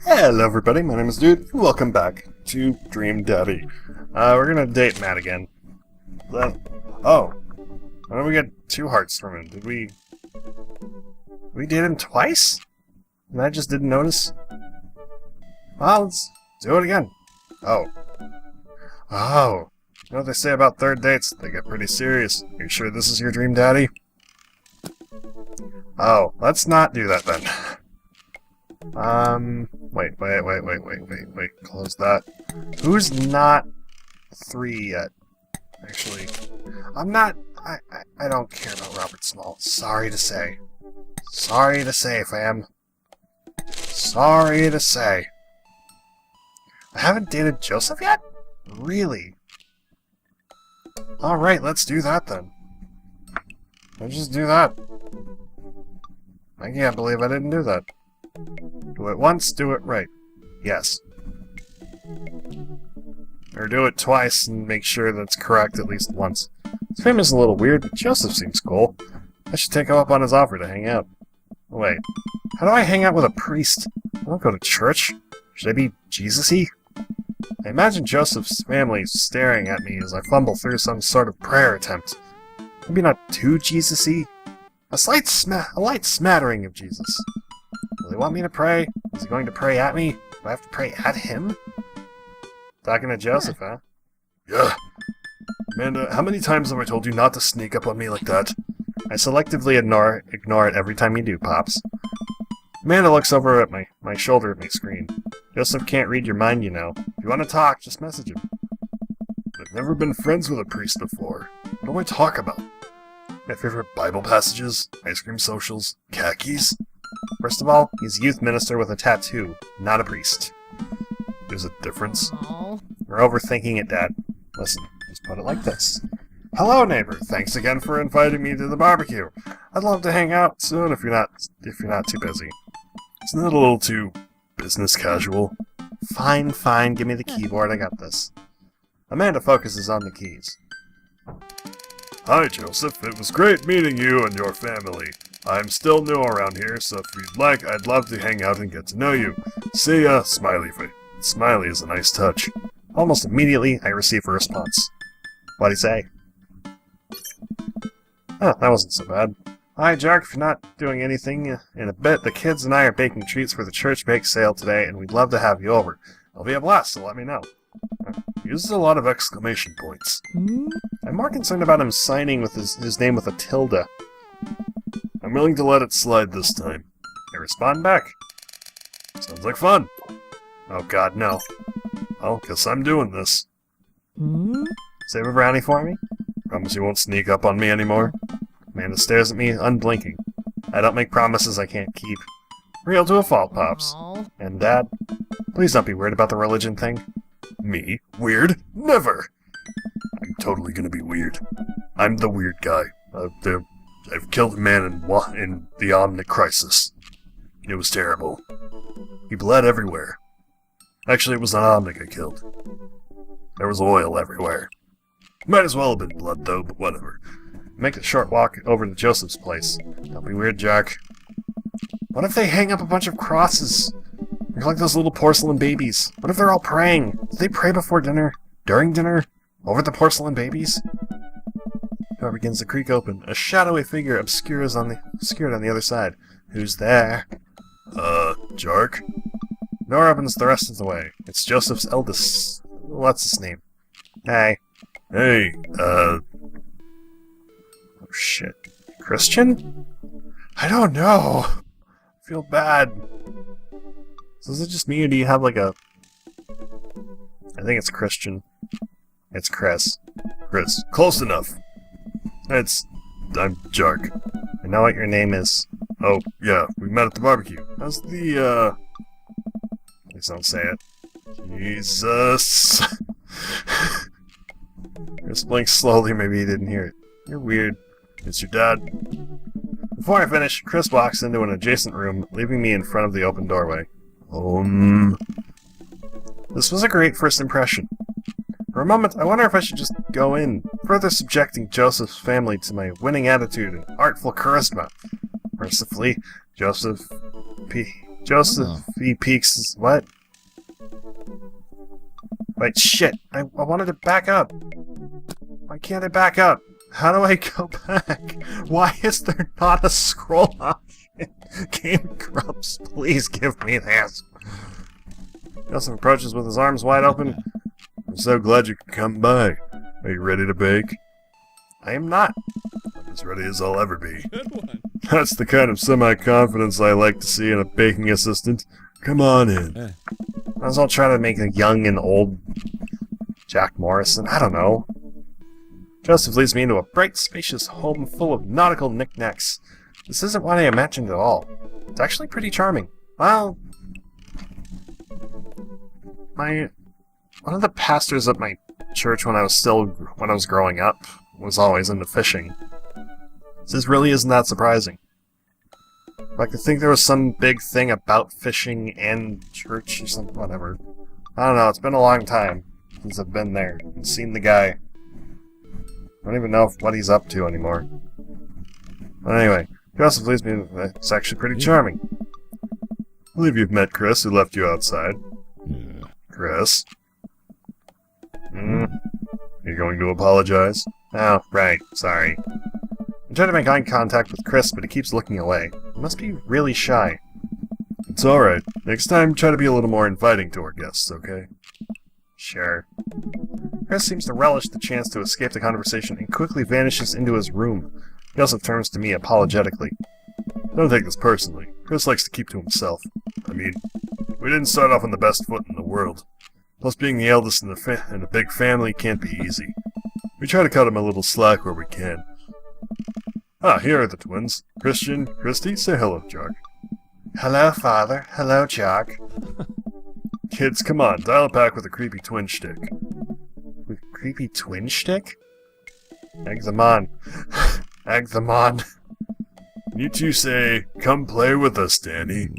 Hello everybody, my name is Dude, and welcome back to Dream Daddy. We're gonna date Matt again. Oh. Why did we get 2 hearts from him? Did we date him twice? And I just didn't notice? Well, let's do it again. Oh. You know what they say about 3rd dates? They get pretty serious. Are you sure this is your Dream Daddy? Oh, let's not do that then. Wait, close that. Who's not 3 yet? Actually, I don't care about Robert Small. Sorry to say. Sorry to say, fam. Sorry to say. I haven't dated Joseph yet? Really? Alright, let's do that then. Let's just do that. I can't believe I didn't do that. Do it once, do it right. Yes. Or do it twice and make sure that's correct at least once. His fame is a little weird, but Joseph seems cool. I should take him up on his offer to hang out. Wait, how do I hang out with a priest? I don't go to church. Should I be Jesus-y? I imagine Joseph's family staring at me as I fumble through some sort of prayer attempt. Maybe not too Jesus-y. A light smattering of Jesus. Will he want me to pray? Is he going to pray at me? Do I have to pray at him? Talking to Joseph, huh? Yeah. Amanda, how many times have I told you not to sneak up on me like that? I selectively ignore it every time you do, Pops. Amanda looks over at my shoulder at my screen. Joseph can't read your mind, you know. If you want to talk, just message him. I've never been friends with a priest before. What do I talk about? My favorite Bible passages, ice cream socials, khakis? First of all, he's a youth minister with a tattoo, not a priest. There's a difference. Aww. You're overthinking it, Dad. Listen, just put it like this. Hello, neighbor. Thanks again for inviting me to the barbecue. I'd love to hang out soon if you're not too busy. Isn't that a little too business casual? Fine. Give me the keyboard. I got this. Amanda focuses on the keys. Hi, Joseph. It was great meeting you and your family. I'm still new around here, so if you'd like, I'd love to hang out and get to know you. See ya, smiley face. Smiley is a nice touch. Almost immediately, I receive a response. What'd he say? Oh, that wasn't so bad. Hi, Jark. If you're not doing anything in a bit, the kids and I are baking treats for the church bake sale today, and we'd love to have you over. It'll be a blast, so let me know. Uses a lot of exclamation points. I'm more concerned about him signing with his name with a tilde. I'm willing to let it slide this time. I respond back. Sounds like fun. Oh god, no. Well, guess I'm doing this. Save a brownie for me? Promise you won't sneak up on me anymore? Amanda stares at me, unblinking. I don't make promises I can't keep. Real to a fault, Pops. Aww. And Dad, please don't be weird about the religion thing. Me? Weird? Never! I'm totally gonna be weird. I'm the weird guy. I've killed a man in the Omnic Crisis. It was terrible. He bled everywhere. Actually, it was an Omnic I killed. There was oil everywhere. Might as well have been blood, though, but whatever. Make a short walk over to Joseph's place. Don't be weird, Jack. What if they hang up a bunch of crosses? They're like those little porcelain babies. What if they're all praying? Do they pray before dinner? During dinner? Over the porcelain babies? The door begins to creak open. A shadowy figure obscured on the other side. Who's there? Jark? Door opens the rest of the way. It's Joseph's eldest... What's his name? Hey. Hey, Oh shit. Christian? I don't know. I feel bad. So is it just me, or do you have like a... I think it's Christian. It's Chris. Chris. Close enough. I'm Jark. I know what your name is. Oh, yeah, we met at the barbecue. How's the, Please don't say it. Jesus. Chris blinks slowly, maybe he didn't hear it. You're weird. It's your dad. Before I finish, Chris walks into an adjacent room, leaving me in front of the open doorway. This was a great first impression. For a moment, I wonder if I should just go in, further subjecting Joseph's family to my winning attitude and artful charisma. Mercifully, Joseph Joseph, he peeks. What? Wait, shit. I wanted to back up. Why can't I back up? How do I go back? Why is there not a scroll option? Game Grumps, please give me this. Joseph approaches with his arms wide open. I'm so glad you could come by. Are you ready to bake? I am not. I'm as ready as I'll ever be. Good one. That's the kind of semi-confidence I like to see in a baking assistant. Come on in. Might as well try to make a young and old Jack Morrison. I don't know. Joseph leads me into a bright, spacious home full of nautical knickknacks. This isn't what I imagined at all. It's actually pretty charming. Well, one of the pastors at my church when I was growing up was always into fishing. This really isn't that surprising. I could think there was some big thing about fishing and church or something, whatever. I don't know, it's been a long time since I've been there and seen the guy. I don't even know what he's up to anymore. But anyway, Joseph leads me to it's actually pretty charming. I believe you've met Chris, who left you outside. Yeah. Chris? You're going to apologize? Oh, right, sorry. I try to make eye contact with Chris, but he keeps looking away. He must be really shy. It's alright. Next time, try to be a little more inviting to our guests, okay? Sure. Chris seems to relish the chance to escape the conversation and quickly vanishes into his room. He also turns to me apologetically. Don't take this personally. Chris likes to keep to himself. I mean, we didn't start off on the best foot in the world. Plus, being the eldest in a big family can't be easy. We try to cut him a little slack where we can. Ah, here are the twins. Christian, Christy, say hello, Jock. Hello, Father. Hello, Jock. Kids, come on, dial it back with a creepy twin shtick. With creepy twin shtick? Egg them on. Egg them on. You two say, come play with us, Danny.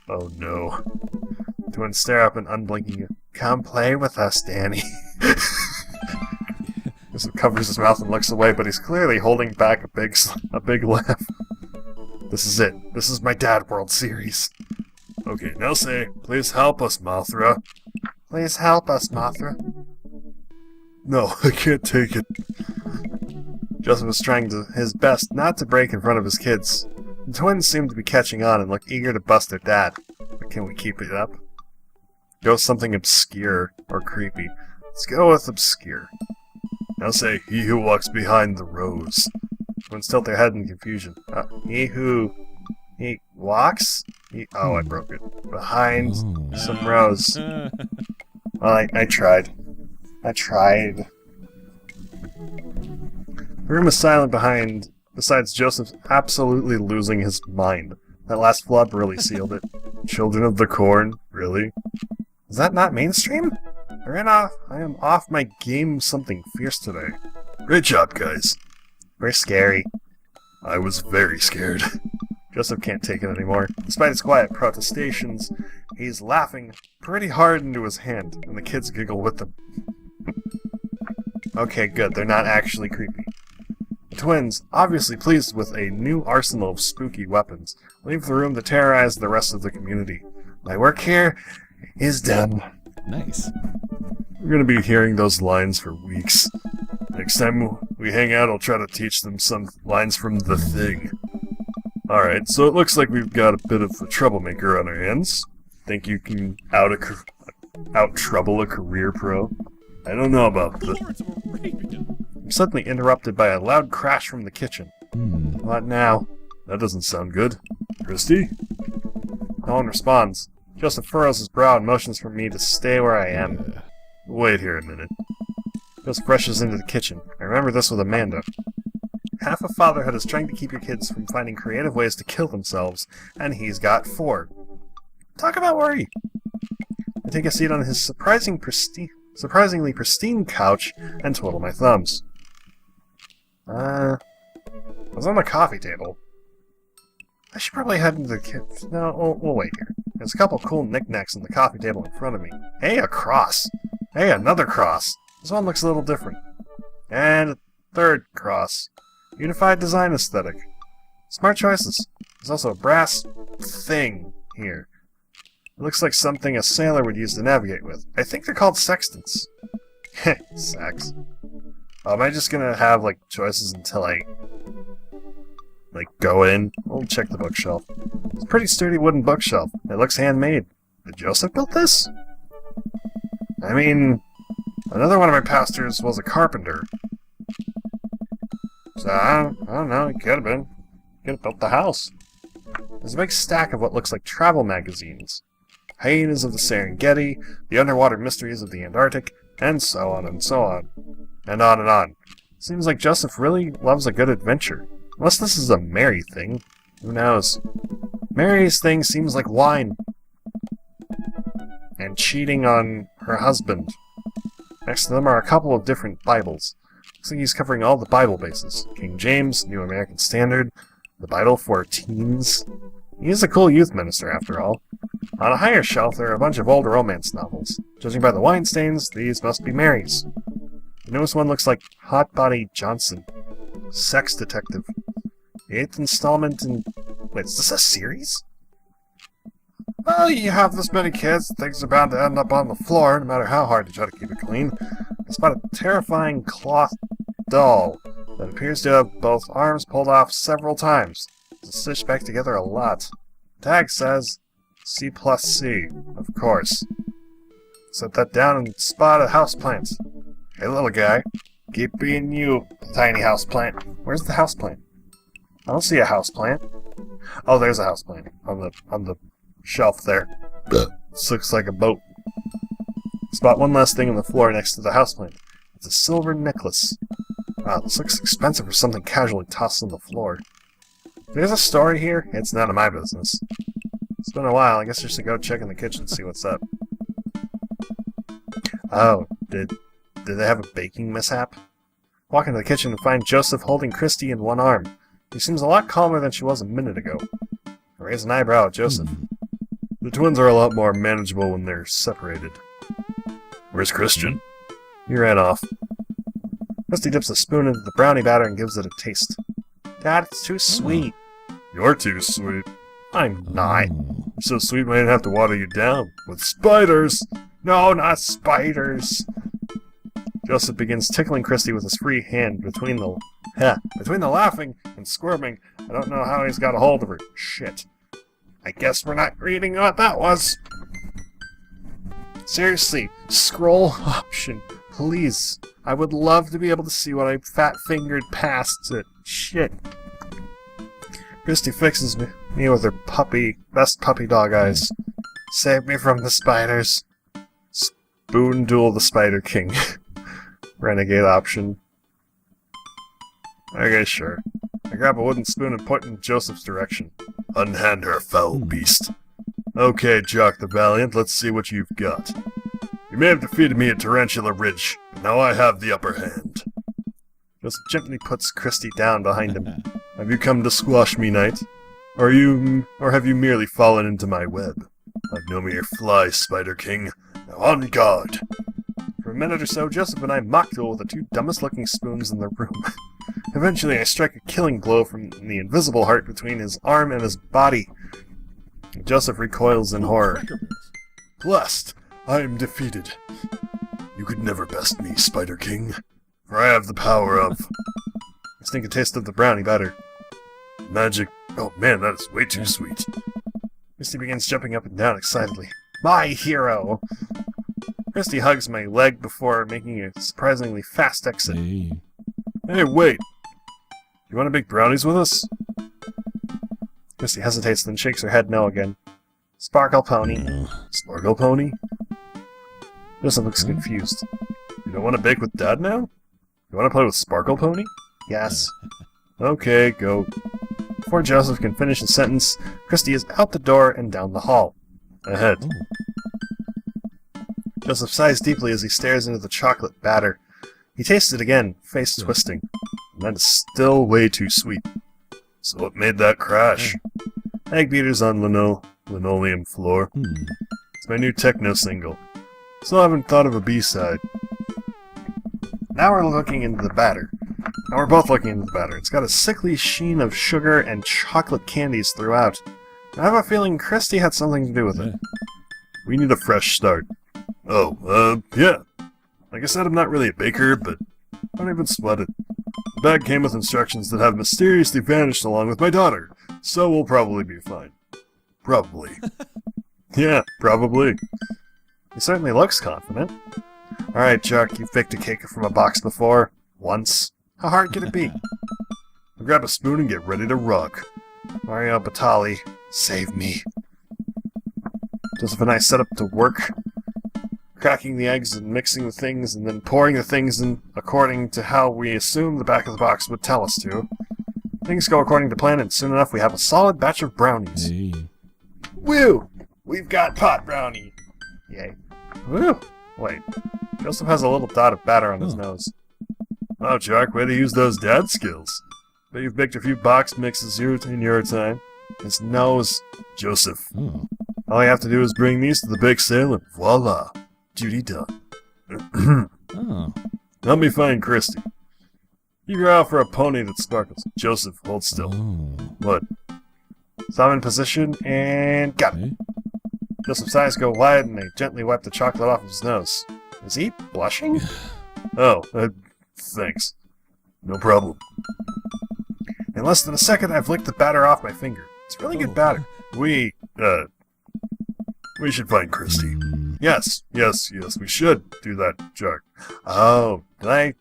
Oh no. The twins stare up and unblinking. Come play with us, Danny. He covers his mouth and looks away, but he's clearly holding back a big laugh. This is it. This is my Dad World series. Okay, now say, please help us, Mothra. Please help us, Mothra. No, I can't take it. Joseph was trying his best not to break in front of his kids. The twins seem to be catching on and look eager to bust their dad. But can we keep it up? Go something obscure or creepy. Let's go with obscure. Now say, he who walks behind the rose. Twins tilt their head in confusion. He walks? Oh, I broke it. Behind some rose. Well, I tried. I tried. The room is silent besides Joseph absolutely losing his mind. That last flub really sealed it. Children of the Corn? Really? Is that not mainstream? I am off my game something fierce today. Great job, guys. We're scary. I was very scared. Joseph can't take it anymore. Despite his quiet protestations, he's laughing pretty hard into his hand, and the kids giggle with him. Okay, good. They're not actually creepy. The twins, obviously pleased with a new arsenal of spooky weapons, leave the room to terrorize the rest of the community. My work here is done. Nice. We're going to be hearing those lines for weeks. Next time we hang out, I'll try to teach them some lines from The Thing. Alright, so it looks like we've got a bit of a troublemaker on our hands. Think you can out-trouble a career pro? I don't know about that. I'm suddenly interrupted by a loud crash from the kitchen. What now? That doesn't sound good. Christy? No one responds. Joseph furrows his brow and motions for me to stay where I am. Wait here a minute. Joseph rushes into the kitchen. I remember this with Amanda. Half of fatherhood is trying to keep your kids from finding creative ways to kill themselves, and he's got 4. Talk about worry. I take a seat on his surprisingly pristine couch and twiddle my thumbs. I was on the coffee table. I should probably head into the kitchen. No, we'll wait here. There's a couple cool knickknacks on the coffee table in front of me. Hey, a cross! Hey, another cross! This one looks a little different. And a third cross. Unified design aesthetic. Smart choices. There's also a brass thing here. It looks like something a sailor would use to navigate with. I think they're called sextants. Heh, sex. Oh, am I just gonna have, like, choices until I, like, go in? We'll check the bookshelf. It's a pretty sturdy wooden bookshelf. It looks handmade. Did Joseph build this? I mean, another one of my pastors was a carpenter. So, I don't know, he could have been. He could have built the house. There's a big stack of what looks like travel magazines. Hyenas of the Serengeti, the underwater mysteries of the Antarctic, and so on and so on. And on and on. Seems like Joseph really loves a good adventure. Unless this is a Mary thing. Who knows? Mary's thing seems like wine. And cheating on her husband. Next to them are a couple of different Bibles. Looks like he's covering all the Bible bases. King James, New American Standard, the Bible for teens. He is a cool youth minister, after all. On a higher shelf, there are a bunch of old romance novels. Judging by the wine stains, these must be Mary's. The newest one looks like Hot Body Johnson. Sex Detective. The 8th installment in... Wait, is this a series? Well, you have this many kids, things are bound to end up on the floor, no matter how hard you try to keep it clean. I spot a terrifying cloth doll that appears to have both arms pulled off several times. It's stitched back together a lot. The tag says C+C, of course. Set that down and spot a houseplant. Hey, little guy. Keep being you, tiny houseplant. Where's the houseplant? I don't see a houseplant. Oh, there's a houseplant on the shelf there. This looks like a boat. Spot one last thing on the floor next to the houseplant. It's a silver necklace. Wow, this looks expensive for something casually tossed on the floor. If there's a story here, it's none of my business. It's been a while, I guess I should go check in the kitchen and see what's up. Oh, did they have a baking mishap? Walk into the kitchen and find Joseph holding Christy in one arm. She seems a lot calmer than she was a minute ago. I raise an eyebrow at Joseph. The twins are a lot more manageable when they're separated. Where's Christian? He ran off. Christy dips a spoon into the brownie batter and gives it a taste. Dad, it's too sweet. You're too sweet. I'm not. You're so sweet we didn't have to water you down. With spiders! No, not spiders! Joseph begins tickling Christy with his free hand between the laughing and squirming. I don't know how he's got a hold of her. Shit. I guess we're not reading what that was. Seriously, scroll option, please. I would love to be able to see what I fat-fingered past it. Shit. Christy fixes me with her best puppy dog eyes. Save me from the spiders. Spoon duel the Spider King. Renegade option. Okay, sure. I grab a wooden spoon and point in Joseph's direction. Unhand her, foul beast. Okay, Jock the Valiant, let's see what you've got. You may have defeated me at Tarantula Ridge, but now I have the upper hand. Joseph gently puts Christy down behind him. Have you come to squash me, knight? Or have you merely fallen into my web? I'm no mere fly, Spider King. Now on guard! For a minute or so, Joseph and I mock duel with the two dumbest-looking spoons in the room. Eventually, I strike a killing blow from the invisible heart between his arm and his body. Joseph recoils in horror. Blessed! I am defeated. You could never best me, Spider King, for I have the power of... I stink a taste of the brownie batter. Magic... Oh man, that is way too sweet. Christy begins jumping up and down excitedly. My hero! Christy hugs my leg before making a surprisingly fast exit. Hey, wait! You want to make brownies with us? Christy hesitates, then shakes her head no again. Sparkle Pony. Sparkle Pony? Joseph looks confused. You don't want to bake with Dad now? You want to play with Sparkle Pony? Yes. Okay, go. Before Joseph can finish his sentence, Christy is out the door and down the hall. Ahead. Joseph sighs deeply as he stares into the chocolate batter. He tastes it again, face twisting. And that is still way too sweet. So what made that crash? Egg beaters on linoleum floor. It's my new techno single. Still haven't thought of a B-side. Now we're looking into the batter. Now we're both looking into the batter. It's got a sickly sheen of sugar and chocolate candies throughout. I have a feeling Christy had something to do with it. We need a fresh start. Oh, yeah. Like I said, I'm not really a baker, but don't even sweat it. The bag came with instructions that have mysteriously vanished along with my daughter, so we'll probably be fine. Probably. Yeah, probably. He certainly looks confident. Alright, Chuck, you've baked a cake from a box before. Once. How hard can it be? I'll grab a spoon and get ready to rock. Mario Batali, save me. Joseph and I set up to work, cracking the eggs and mixing the things and then pouring the things in according to how we assumed the back of the box would tell us to. Things go according to plan, and soon enough we have a solid batch of brownies. Hey. Woo! We've got pot brownie! Yay. Woo! Wait. Joseph has a little dot of batter on his nose. Oh, Chuck, way to use those dad skills. Bet you've baked a few box mixes in your time. His nose. Joseph. Oh. All you have to do is bring these to the bake sale and voila! Duty done. Oh. Help me find Christy. You go out for a pony that sparkles. Joseph, hold still. Oh. What? So I'm in position and got it. Okay. Joseph's eyes go wide and they gently wipe the chocolate off his nose. Is he blushing? Oh, thanks. No problem. In less than a second, I've licked the batter off my finger. It's really good batter. We should find Christy. Yes, we should do that, Chuck. Oh, did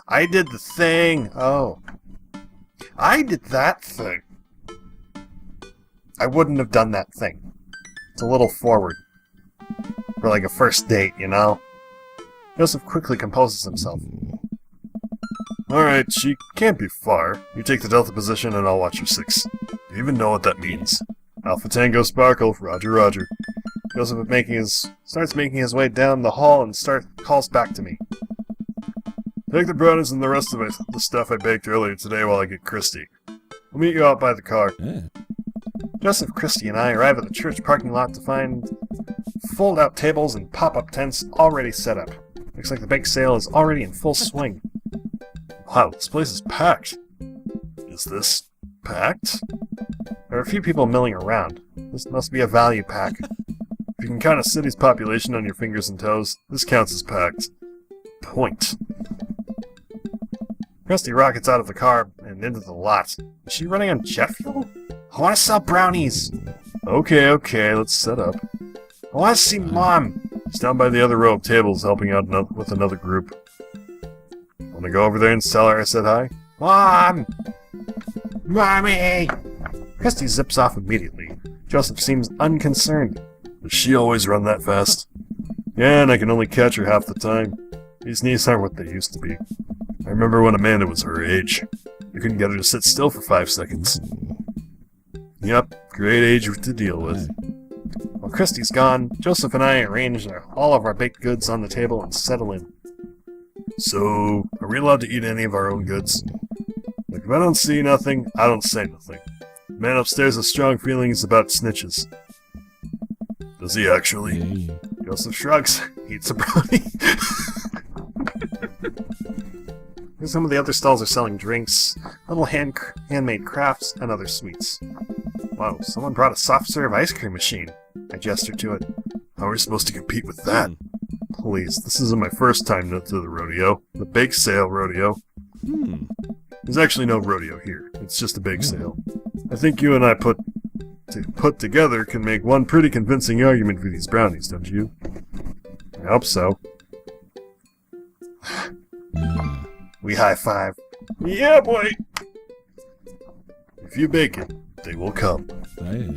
I did the thing. Oh. I did that thing. I wouldn't have done that thing. It's a little forward. For like a first date, you know? Joseph quickly composes himself. Alright, she can't be far. You take the Delta position and I'll watch your 6. Do you even know what that means? Alpha Tango Sparkle, Roger, Roger. Joseph starts making his way down the hall and calls back to me. Take the brownies and the rest of the stuff I baked earlier today while I get Christy. We'll meet you out by the car. Yeah. Joseph, Christy, and I arrive at the church parking lot to find fold-out tables and pop-up tents already set up. Looks like the bake sale is already in full swing. Wow, this place is packed. Is this packed? There are a few people milling around. This must be a value pack. If you can count a city's population on your fingers and toes, this counts as packed. Point. Christy rockets out of the car and into the lot. Is she running on jet fuel? I want to sell brownies! Okay, let's set up. I want to see Mom! She's down by the other row of tables helping out with another group. Want to go over there and tell her I said hi? Mom! Mommy! Christy zips off immediately. Joseph seems unconcerned. Does she always run that fast? Yeah, and I can only catch her half the time. These knees aren't what they used to be. I remember when Amanda was her age. I couldn't get her to sit still for 5 seconds. Yep, great age to deal with. While Christy's gone, Joseph and I arrange all of our baked goods on the table and settle in. So, are we allowed to eat any of our own goods? Like, if I don't see nothing, I don't say nothing. The man upstairs has strong feelings about snitches. Does he actually? Hey. Joseph shrugs, eats a brownie. Some of the other stalls are selling drinks, little handmade crafts, and other sweets. Whoa, someone brought a soft-serve ice cream machine. I gestured to it. How are we supposed to compete with that? Please, this isn't my first time to the rodeo. The bake sale rodeo. There's actually no rodeo here. It's just a bake sale. I think you and I put together can make one pretty convincing argument for these brownies, don't you? I hope so. We high-five. Yeah, boy! If you bake it, they will come. Hey.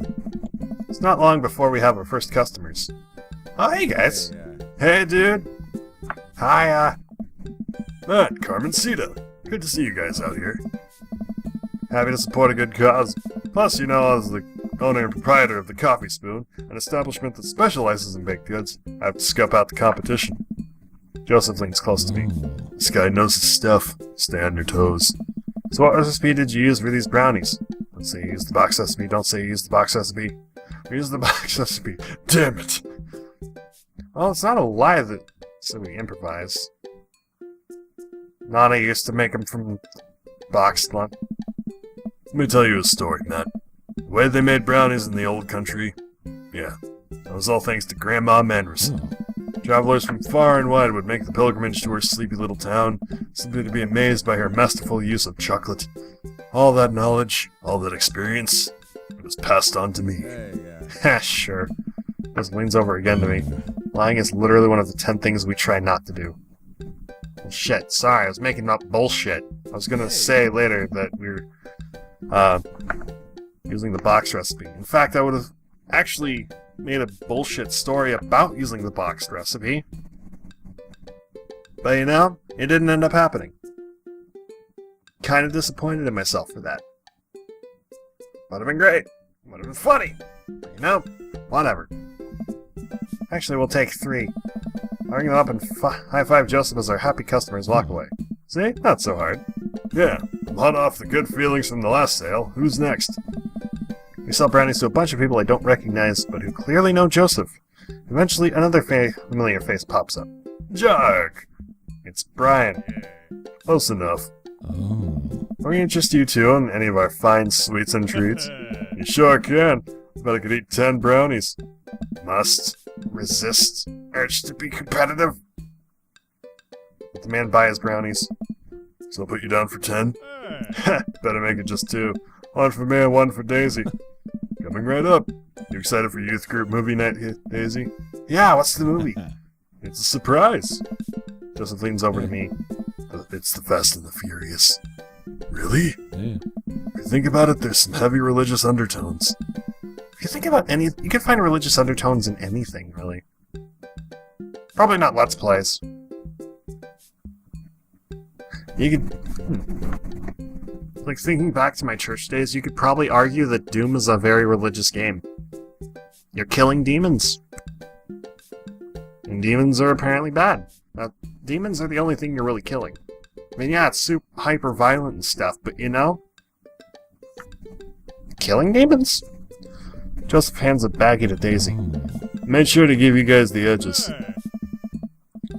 It's not long before we have our first customers. Oh, hey, guys. Hey, dude. Hi, Matt, Carmencita. Good to see you guys out here. Happy to support a good cause. Plus, you know, as the owner and proprietor of the Coffee Spoon, an establishment that specializes in baked goods, I have to scope out the competition. Joseph leans close to me. This guy knows his stuff. Stay on your toes. So what recipe did you use for these brownies? Don't say you used the box recipe. Don't say you used the box recipe. We used the box recipe. Damn it! Well, it's not a lie so we improvise. Nana used to make them from boxed lunch. Let me tell you a story, Matt. The way they made brownies in the old country, yeah, That was all thanks to Grandma Manderson. Oh. Travelers from far and wide would make the pilgrimage to her sleepy little town, simply to be amazed by her masterful use of chocolate. All that knowledge, all that experience, it was passed on to me. Ha, sure. Just leans over again to me. Lying is literally one of the 10 things we try not to do. Well, shit, sorry, I was making up bullshit. I was gonna say later that we're, using the box recipe. In fact, I would have actually made a bullshit story about using the boxed recipe. But you know, it didn't end up happening. Kind of disappointed in myself for that. Would have been great. Would have been funny. But you know, whatever. Actually, we'll take 3. I ring them up and high-five Joseph as our happy customers walk away. See? Not so hard. Yeah, I'm hot off the good feelings from the last sale. Who's next? We sell brownies to a bunch of people I don't recognize, but who clearly know Joseph. Eventually, another familiar face pops up. Jack! It's Brian. Close enough. Oh. Are we interest you two in any of our fine sweets and treats? You sure can. I bet I could eat 10 brownies. Must resist urge to be competitive. Let the man buy his brownies. So I'll put you down for 10? Better make it just 2. 1 for me and 1 for Daisy. Coming right up. You excited for youth group movie night, Daisy? Yeah, what's the movie? It's a surprise. Joseph leans over to me. It's The Fast and the Furious. Really? Yeah. If you think about it, there's some heavy religious undertones. If you think about you can find religious undertones in anything, really. Probably not Let's Plays. You could... Like, thinking back to my church days, you could probably argue that Doom is a very religious game. You're killing demons. And demons are apparently bad. Demons are the only thing you're really killing. I mean, yeah, it's super hyper-violent and stuff, but you know? Killing demons? Joseph hands a baggie to Daisy. Made sure to give you guys the edges.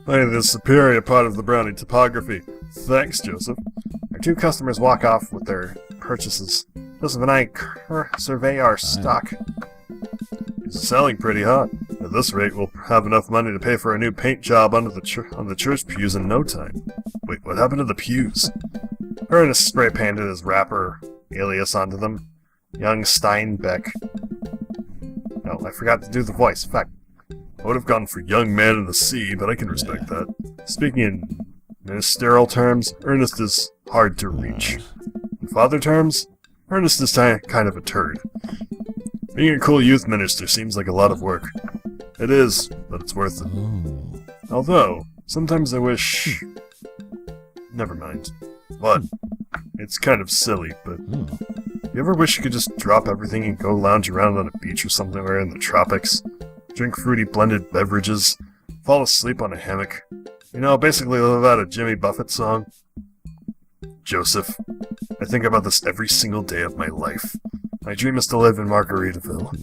Play the superior part of the brownie topography. Thanks, Joseph. Our 2 customers walk off with their purchases. Joseph and I survey our stock. It's selling pretty hot. At this rate, we'll have enough money to pay for a new paint job on the church pews in no time. Wait, what happened to the pews? Ernest spray painted his rapper alias onto them. Young Steinbeck. No, I forgot to do the voice. Fuck. I would have gone for young man in the sea, but I can respect that. Speaking in ministerial terms, Ernest is hard to reach. In father terms, Ernest is kind of a turd. Being a cool youth minister seems like a lot of work. It is, but it's worth it. Oh. Although, sometimes I wish... Never mind. What? It's kind of silly, but... Oh. You ever wish you could just drop everything and go lounge around on a beach or somewhere in the tropics? Drink fruity blended beverages? Fall asleep on a hammock? You know, basically live out a Jimmy Buffett song? Joseph, I think about this every single day of my life. My dream is to live in Margaritaville.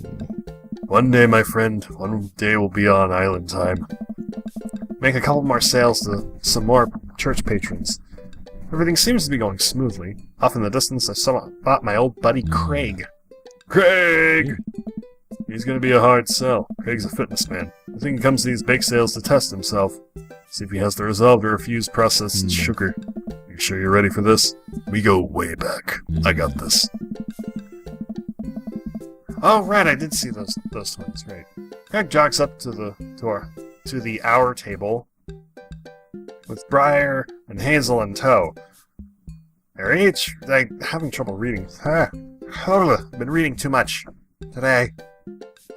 One day, my friend, one day we'll be on island time. Make a couple more sales to some more church patrons. Everything seems to be going smoothly. Off in the distance, I spot my old buddy Craig. Craig! He's gonna be a hard sell. Craig's a fitness man. I think he comes to these bake sales to test himself. See if he has the resolve to refuse processed sugar. You sure you're ready for this? We go way back. I got this. Oh, right, I did see those ones, right. Craig jogs up to the hour table with Briar and Hazel in tow. They're each having trouble reading. Been reading too much today.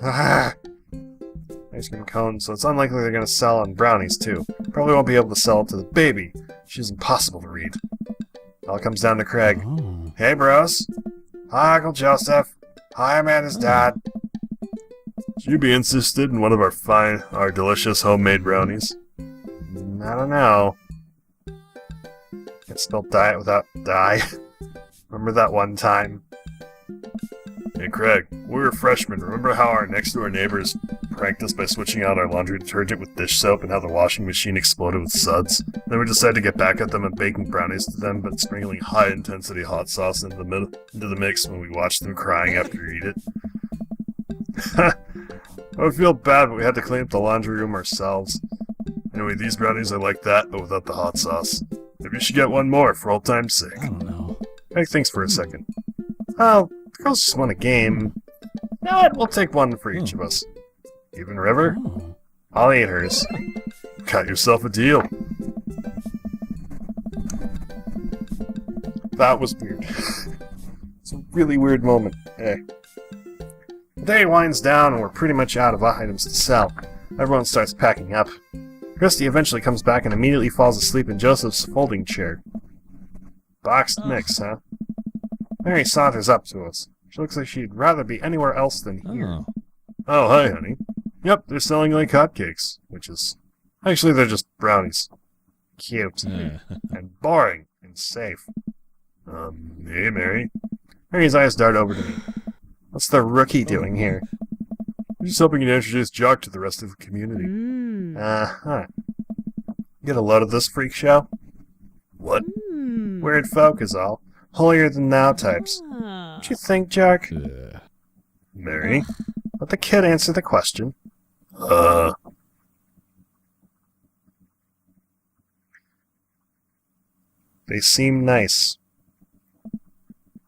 Ice cream cone, so it's unlikely they're going to sell on brownies too. Probably won't be able to sell it to the baby. She's impossible to read. It all comes down to Craig. Oh. Hey, bros. Hi, Uncle Joseph. Hi, Amanda's dad. Would you be interested in one of our delicious homemade brownies? I don't know. Can't spell diet without die. Remember that one time? Hey, Craig, when we were freshmen, remember how our next-door neighbors pranked us by switching out our laundry detergent with dish soap and how the washing machine exploded with suds? Then we decided to get back at them and baking brownies to them, but sprinkling high-intensity hot sauce into the mix when we watched them crying after you eat it. I would feel bad, but we had to clean up the laundry room ourselves. Anyway, these brownies are like that, but without the hot sauce. Maybe you should get one more, for old time's sake. I don't know. Make things for a second. Oh, the girls just want a game. You know what? We'll take one for each of us. Even River? Oh. I'll eat hers. Got yourself a deal. That was weird. It's a really weird moment. Hey. The day winds down and we're pretty much out of items to sell. Everyone starts packing up. Christy eventually comes back and immediately falls asleep in Joseph's folding chair. Boxed mix, huh? Mary saunters up to us. She looks like she'd rather be anywhere else than here. Oh. Oh, hi, honey. Yep, they're selling like hotcakes, which is... Actually, they're just brownies. Cute. Yeah. And boring. And safe. Hey, Mary. Mary's eyes dart over to me. What's the rookie doing here? I'm just hoping to introduce Jock to the rest of the community. Uh-huh. Get a load of this freak show? What? Weird folk is all. Holier-than-thou types. What you think, Jock? Yeah. Mary? Let the kid answer the question. They seem nice.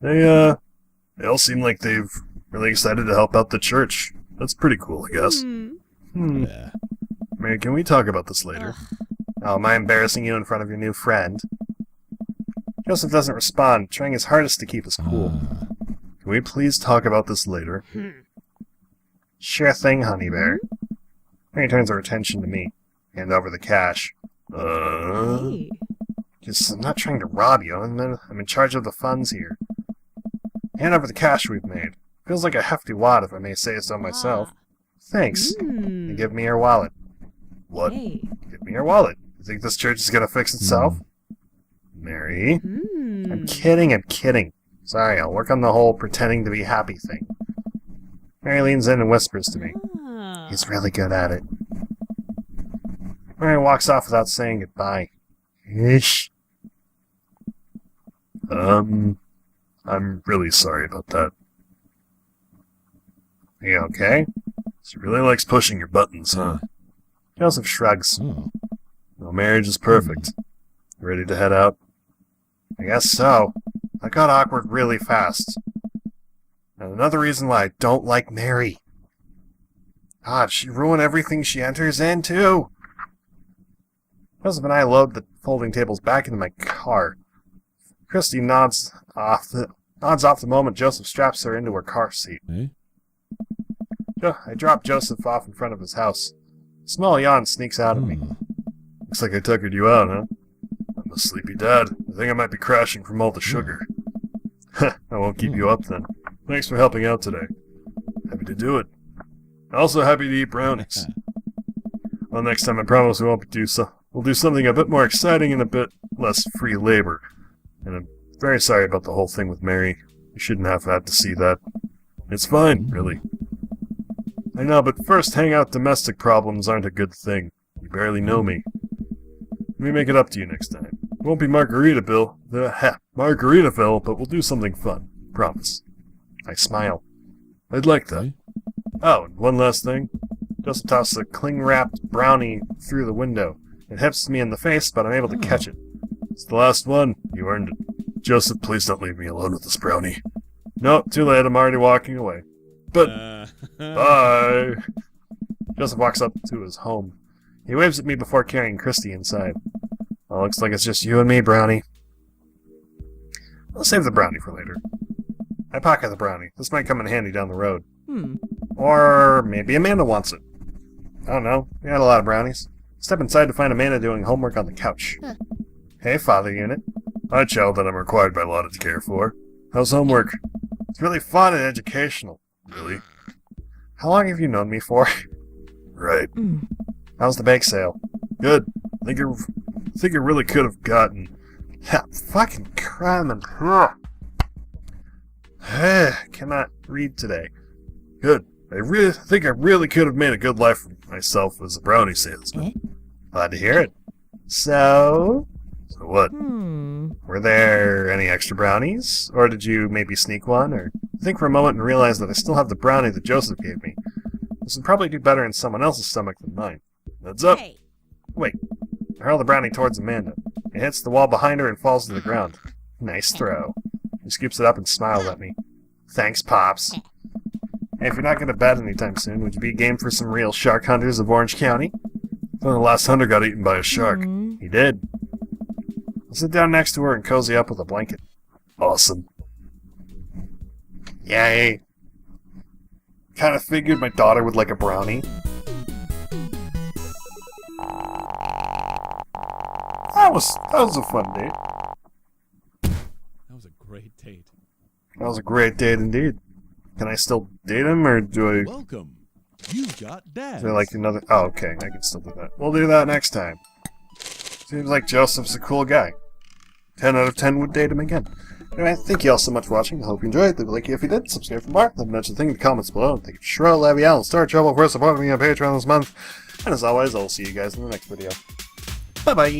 They all seem like they've really excited to help out the church. That's pretty cool, I guess. Yeah. Mary, can we talk about this later? Oh, am I embarrassing you in front of your new friend? Joseph doesn't respond, trying his hardest to keep us cool. Can we please talk about this later? Sure thing, honey bear. Mary turns her attention to me. Hand over the cash. Just, I'm not trying to rob you. I'm in charge of the funds here. Hand over the cash we've made. Feels like a hefty wad, if I may say so myself. Thanks. And give me your wallet. What? Give me your wallet. You think this church is gonna fix itself? Mary? I'm kidding. Sorry, I'll work on the whole pretending to be happy thing. Mary leans in and whispers to me. He's really good at it. Mary walks off without saying goodbye. Ish. I'm really sorry about that. Are you okay? She really likes pushing your buttons, huh? Joseph shrugs. Oh. No marriage is perfect. Ready to head out? I guess so. That got awkward really fast. And another reason why I don't like Mary. God, she ruined everything she enters in, too. Joseph and I load the folding tables back into my car. Christy nods off the moment Joseph straps her into her car seat. Hey? I drop Joseph off in front of his house. A small yawn sneaks out of me. Looks like I tuckered you out, huh? I'm a sleepy dad. I think I might be crashing from all the sugar. I won't keep you up then. Thanks for helping out today. Happy to do it. Also happy to eat brownies. Well, next time I promise we'll do something a bit more exciting and a bit less free labor. And I'm very sorry about the whole thing with Mary. You shouldn't have had to see that. It's fine, really. I know, but first hangout domestic problems aren't a good thing. You barely know me. Let me make it up to you next time. It won't be Margaritaville, but we'll do something fun. Promise. I smile. I'd like that. Hey? Oh, and one last thing. Joseph tosses a cling-wrapped brownie through the window. It hits me in the face, but I'm able to catch it. It's the last one. You earned it. Joseph, please don't leave me alone with this brownie. No, too late. I'm already walking away. But, bye! Joseph walks up to his home. He waves at me before carrying Christy inside. Well, looks like it's just you and me, Brownie. I'll save the brownie for later. I pocket the brownie. This might come in handy down the road. Or maybe Amanda wants it. I don't know. We had a lot of brownies. Step inside to find Amanda doing homework on the couch. Hey, Father Unit. Hi, child that I'm required by law to care for. How's homework? It's really fun and educational. Really? How long have you known me for? Right. How's the bake sale? Good. I think it really could have gotten... fucking cramming. Cannot read today. Good. I think I really could have made a good life for myself as a brownie salesman. Glad to hear it. So what? Were there any extra brownies? Or did you maybe sneak one? Or think for a moment and realize that I still have the brownie that Joseph gave me. This would probably do better in someone else's stomach than mine. Heads up! Hey. Wait. I hurl the brownie towards Amanda. It hits the wall behind her and falls to the ground. Nice throw. She scoops it up and smiles at me. Thanks, Pops. Hey, if you're not going to bed anytime soon, would you be game for some real shark hunters of Orange County? The last hunter got eaten by a shark. He did. I'll sit down next to her and cozy up with a blanket. Awesome. Yay. Kind of figured my daughter would like a brownie. That was a fun date. That was a great date. That was a great date indeed. Can I still date him, or do Welcome. You got Dad. I like another... Oh, okay, I can still do that. We'll do that next time. Seems like Joseph's a cool guy. 10 out of 10 would date him again. Anyway, thank you all so much for watching. I hope you enjoyed. Leave a like if you did. Subscribe for more. Let me know what you think in the comments below. And thank you to Shrill, Lavielle, and Star Trouble for supporting me on Patreon this month. And as always, I'll see you guys in the next video. Bye-bye!